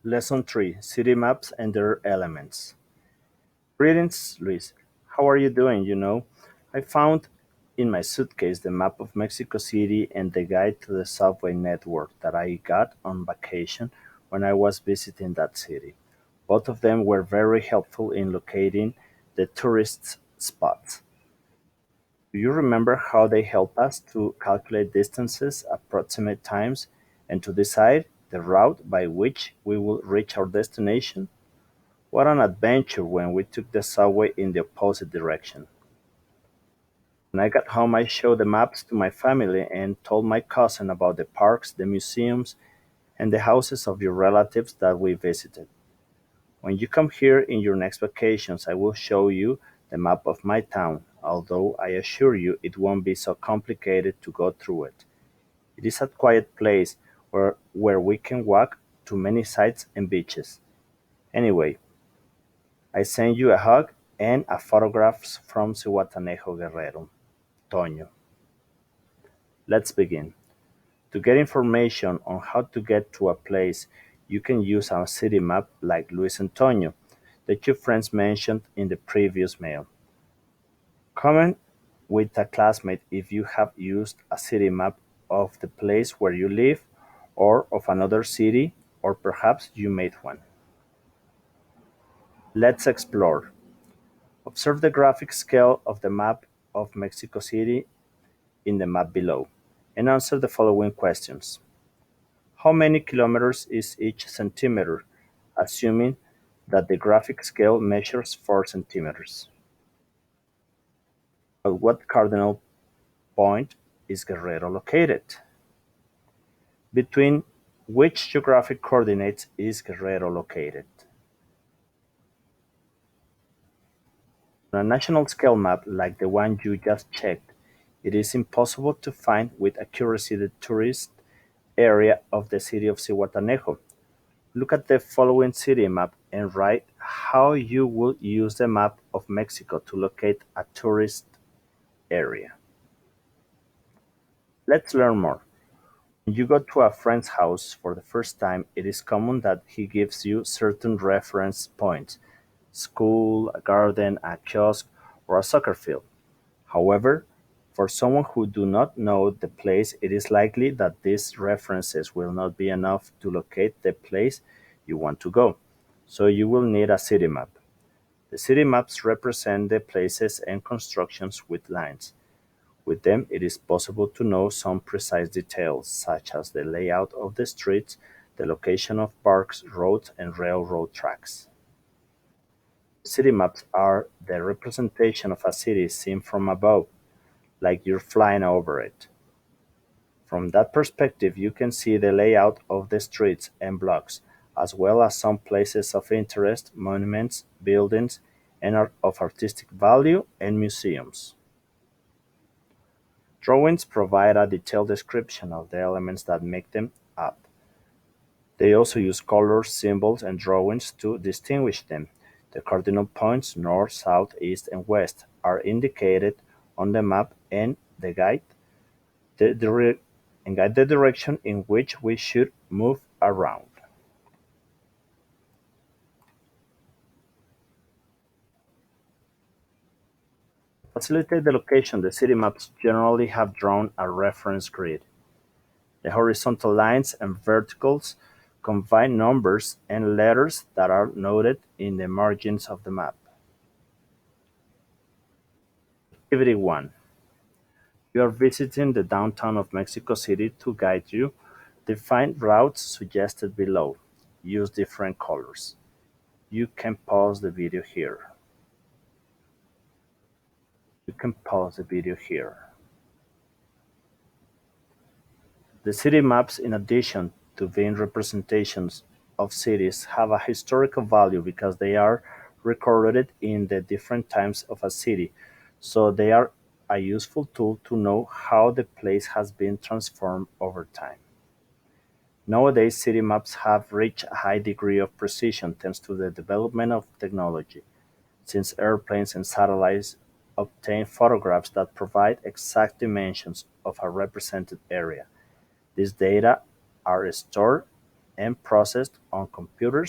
Lesson 3: City Maps and Their Elements. Greetings, Luis. How are you doing? I found in my suitcase the map of Mexico City and the guide to the subway network that I got on vacation when I was visiting that city. Both of them were very helpful in locating the tourist spots. Do you remember how they help us to calculate distances, approximate times, and to decide the route by which we will reach our destination? What an adventure when we took the subway in the opposite direction. When I got home, I showed the maps to my family and told my cousin about the parks, the museums, and the houses of your relatives that we visited. When you come here in your next vacations, I will show you the map of my town, although I assure you it won't be so complicated to go through it. It is a quiet place where we can walk to many sites and beaches. Anyway, I send you a hug and a photograph from Cihuatanejo, Guerrero. Toño. Let's begin. To get information on how to get to a place, you can use a city map like Luis and Toño, the two friends mentioned in the previous mail. Comment with a classmate if you have used a city map of the place where you live or of another city, or perhaps you made one. Let's explore. Observe the graphic scale of the map of Mexico City in the map below, and answer the following questions. How many kilometers is each centimeter, assuming that the graphic scale measures 4 centimeters? At what cardinal point is Guerrero located? Between which geographic coordinates is Guerrero located? On a national scale map like the one you just checked, it is impossible to find with accuracy the tourist area of the city of Cihuatanejo. Look at the following city map and write how you would use the map of Mexico to locate a tourist area. Let's learn more. When you go to a friend's house for the first time, it is common that he gives you certain reference points: school, a garden, a kiosk, or a soccer field. However, for someone who do not know the place, it is likely that these references will not be enough to locate the place you want to go. So you will need a city map. The city maps represent the places and constructions with lines. With them, it is possible to know some precise details, such as the layout of the streets, the location of parks, roads, and railroad tracks. City maps are the representation of a city seen from above, like you're flying over it. From that perspective, you can see the layout of the streets and blocks, as well as some places of interest, monuments, buildings, and of artistic value, and museums. Drawings provide a detailed description of the elements that make them up. They also use colors, symbols, and drawings to distinguish them. The cardinal points north, south, east, and west are indicated on the map the, dire- and guide the direction in which we should move around. To facilitate the location, the city maps generally have drawn a reference grid. The horizontal lines and verticals combine numbers and letters that are noted in the margins of the map. Activity 1. You are visiting the downtown of Mexico City. To guide you, define routes suggested below. Use different colors. You can pause the video here. You can pause the video here. The city maps, in addition to being representations of cities, have a historical value because they are recorded in the different times of a city, so they are a useful tool to know how the place has been transformed over time. Nowadays, city maps have reached a high degree of precision thanks to the development of technology, since airplanes and satellites obtain photographs that provide exact dimensions of a represented area. These data are stored and processed on computers